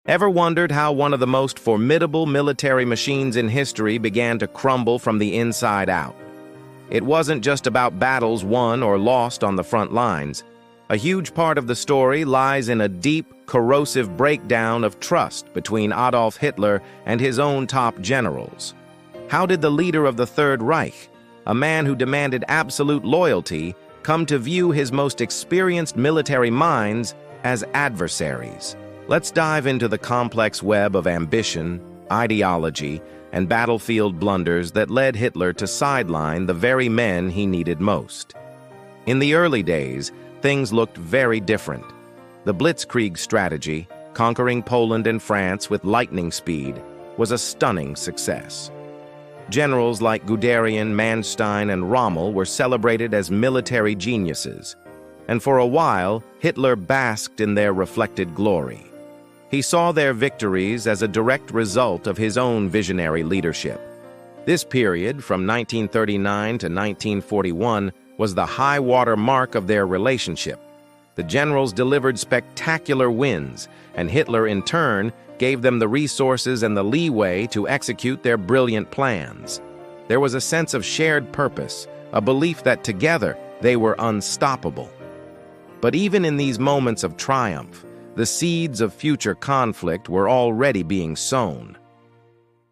Ever wondered how one of the most formidable military machines in history began to crumble from the inside out? It wasn't just about battles won or lost on the front lines. A huge part of the story lies in a deep, corrosive breakdown of trust between Adolf Hitler and his own top generals. How did the leader of the Third Reich, a man who demanded absolute loyalty, come to view his most experienced military minds as adversaries? Let's dive into the complex web of ambition, ideology, and battlefield blunders that led Hitler to sideline the very men he needed most. In the early days, things looked very different. The Blitzkrieg strategy, conquering Poland and France with lightning speed, was a stunning success. Generals like Guderian, Manstein, and Rommel were celebrated as military geniuses, and for a while, Hitler basked in their reflected glory. He saw their victories as a direct result of his own visionary leadership. This period, from 1939 to 1941, was the high-water mark of their relationship. The generals delivered spectacular wins, and Hitler, in turn, gave them the resources and the leeway to execute their brilliant plans. There was a sense of shared purpose, a belief that together they were unstoppable. But even in these moments of triumph, the seeds of future conflict were already being sown.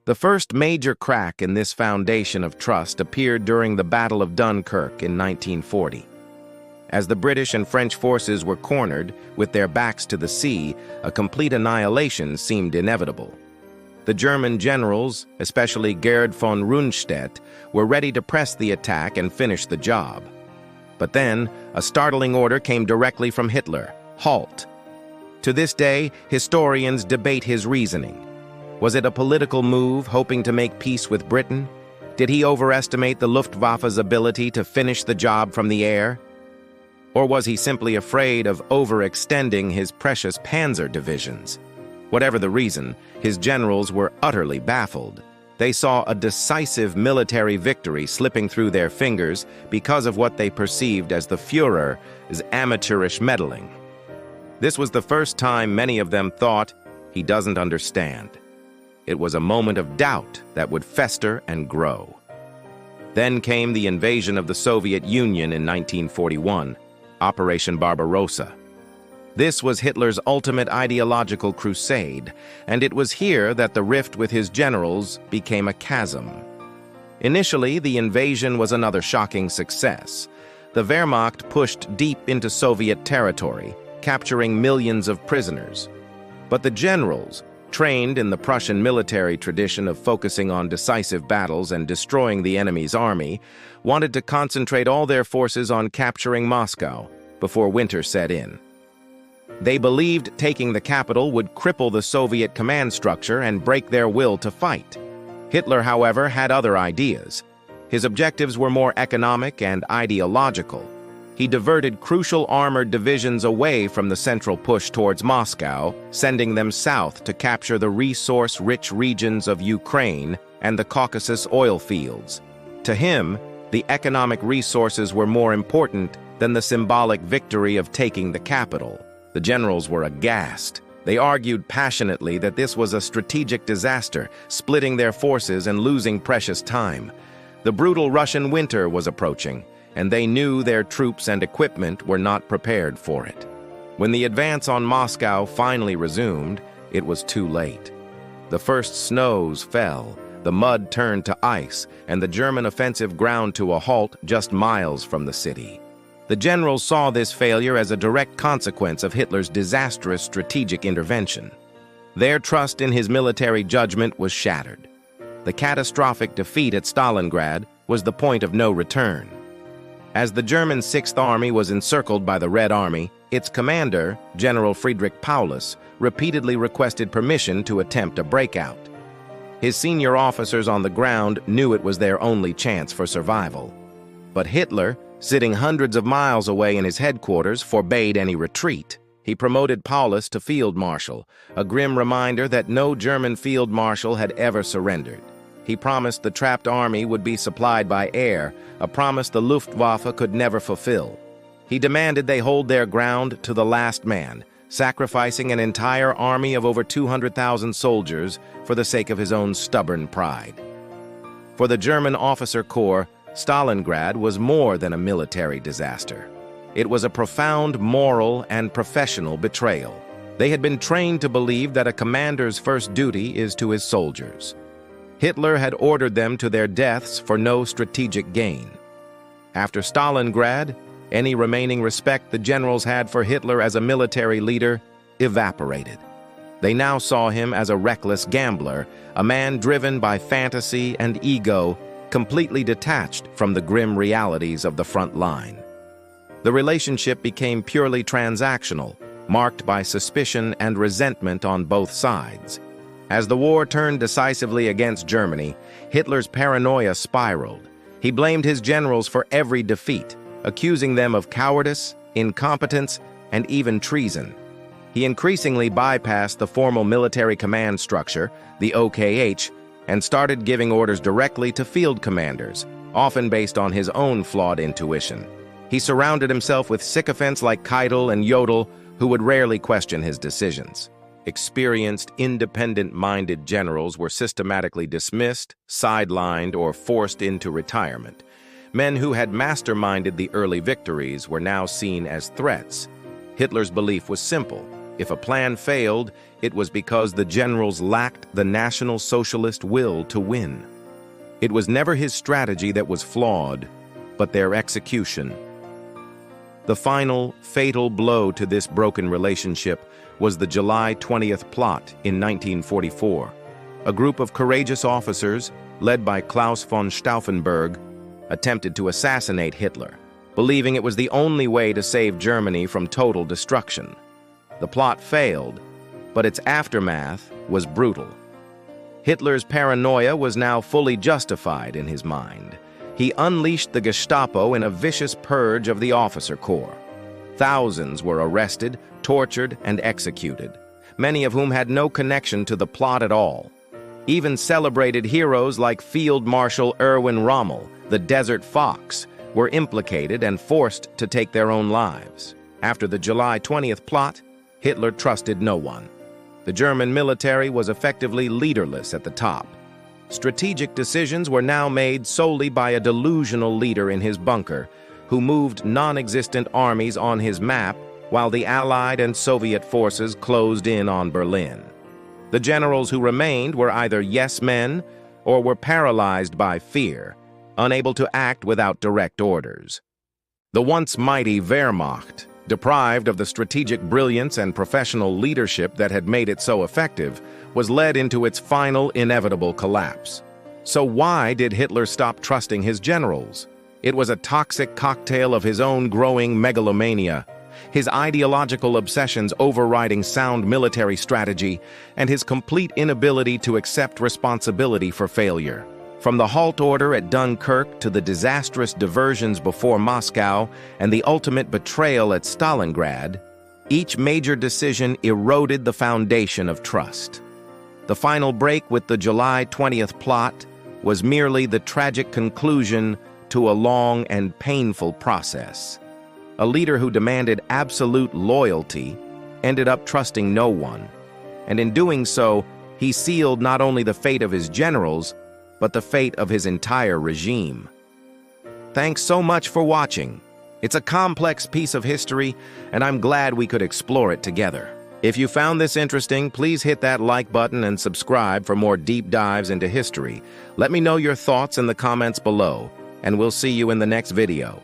The first major crack in this foundation of trust appeared during the Battle of Dunkirk in 1940. As the British and French forces were cornered, with their backs to the sea, a complete annihilation seemed inevitable. The German generals, especially Gerd von Rundstedt, were ready to press the attack and finish the job. But then, a startling order came directly from Hitler: halt. To this day, historians debate his reasoning. Was it a political move hoping to make peace with Britain? Did he overestimate the Luftwaffe's ability to finish the job from the air? Or was he simply afraid of overextending his precious panzer divisions? Whatever the reason, his generals were utterly baffled. They saw a decisive military victory slipping through their fingers because of what they perceived as the Führer's amateurish meddling. This was the first time many of them thought, he doesn't understand. It was a moment of doubt that would fester and grow. Then came the invasion of the Soviet Union in 1941, Operation Barbarossa. This was Hitler's ultimate ideological crusade, and it was here that the rift with his generals became a chasm. Initially, the invasion was another shocking success. The Wehrmacht pushed deep into Soviet territory, capturing millions of prisoners. But the generals, trained in the Prussian military tradition of focusing on decisive battles and destroying the enemy's army, wanted to concentrate all their forces on capturing Moscow before winter set in. They believed taking the capital would cripple the Soviet command structure and break their will to fight. Hitler, however, had other ideas. His objectives were more economic and ideological. He diverted crucial armored divisions away from the central push towards Moscow, sending them south to capture the resource-rich regions of Ukraine and the Caucasus oil fields. To him, the economic resources were more important than the symbolic victory of taking the capital. The generals were aghast. They argued passionately that this was a strategic disaster, splitting their forces and losing precious time. The brutal Russian winter was approaching, and they knew their troops and equipment were not prepared for it. When the advance on Moscow finally resumed, it was too late. The first snows fell, the mud turned to ice, and the German offensive ground to a halt just miles from the city. The generals saw this failure as a direct consequence of Hitler's disastrous strategic intervention. Their trust in his military judgment was shattered. The catastrophic defeat at Stalingrad was the point of no return. As the German Sixth Army was encircled by the Red Army, its commander, General Friedrich Paulus, repeatedly requested permission to attempt a breakout. His senior officers on the ground knew it was their only chance for survival. But Hitler, sitting hundreds of miles away in his headquarters, forbade any retreat. He promoted Paulus to field marshal, a grim reminder that no German field marshal had ever surrendered. He promised the trapped army would be supplied by air, a promise the Luftwaffe could never fulfill. He demanded they hold their ground to the last man, sacrificing an entire army of over 200,000 soldiers for the sake of his own stubborn pride. For the German officer corps, Stalingrad was more than a military disaster. It was a profound moral and professional betrayal. They had been trained to believe that a commander's first duty is to his soldiers. Hitler had ordered them to their deaths for no strategic gain. After Stalingrad, any remaining respect the generals had for Hitler as a military leader evaporated. They now saw him as a reckless gambler, a man driven by fantasy and ego, completely detached from the grim realities of the front line. The relationship became purely transactional, marked by suspicion and resentment on both sides. As the war turned decisively against Germany, Hitler's paranoia spiraled. He blamed his generals for every defeat, accusing them of cowardice, incompetence, and even treason. He increasingly bypassed the formal military command structure, the OKH, and started giving orders directly to field commanders, often based on his own flawed intuition. He surrounded himself with sycophants like Keitel and Jodl, who would rarely question his decisions. Experienced, independent-minded generals were systematically dismissed, sidelined, or forced into retirement. Men who had masterminded the early victories were now seen as threats. Hitler's belief was simple. If a plan failed, it was because the generals lacked the National Socialist will to win. It was never his strategy that was flawed, but their execution. The final, fatal blow to this broken relationship was the July 20th plot in 1944. A group of courageous officers, led by Klaus von Stauffenberg, attempted to assassinate Hitler, believing it was the only way to save Germany from total destruction. The plot failed, but its aftermath was brutal. Hitler's paranoia was now fully justified in his mind. He unleashed the Gestapo in a vicious purge of the officer corps. Thousands were arrested, tortured, and executed, many of whom had no connection to the plot at all. Even celebrated heroes like Field Marshal Erwin Rommel, the Desert Fox, were implicated and forced to take their own lives. After the July 20th plot, Hitler trusted no one. The German military was effectively leaderless at the top. Strategic decisions were now made solely by a delusional leader in his bunker, who moved non-existent armies on his map while the Allied and Soviet forces closed in on Berlin. The generals who remained were either yes men or were paralyzed by fear, unable to act without direct orders. The once mighty Wehrmacht, deprived of the strategic brilliance and professional leadership that had made it so effective, was led into its final inevitable collapse. So why did Hitler stop trusting his generals? It was a toxic cocktail of his own growing megalomania, his ideological obsessions overriding sound military strategy, and his complete inability to accept responsibility for failure. From the halt order at Dunkirk to the disastrous diversions before Moscow and the ultimate betrayal at Stalingrad, each major decision eroded the foundation of trust. The final break with the July 20th plot was merely the tragic conclusion to a long and painful process. A leader who demanded absolute loyalty ended up trusting no one, and in doing so, he sealed not only the fate of his generals, but the fate of his entire regime. Thanks so much for watching. It's a complex piece of history, and I'm glad we could explore it together. If you found this interesting, please hit that like button and subscribe for more deep dives into history. Let me know your thoughts in the comments below, and we'll see you in the next video.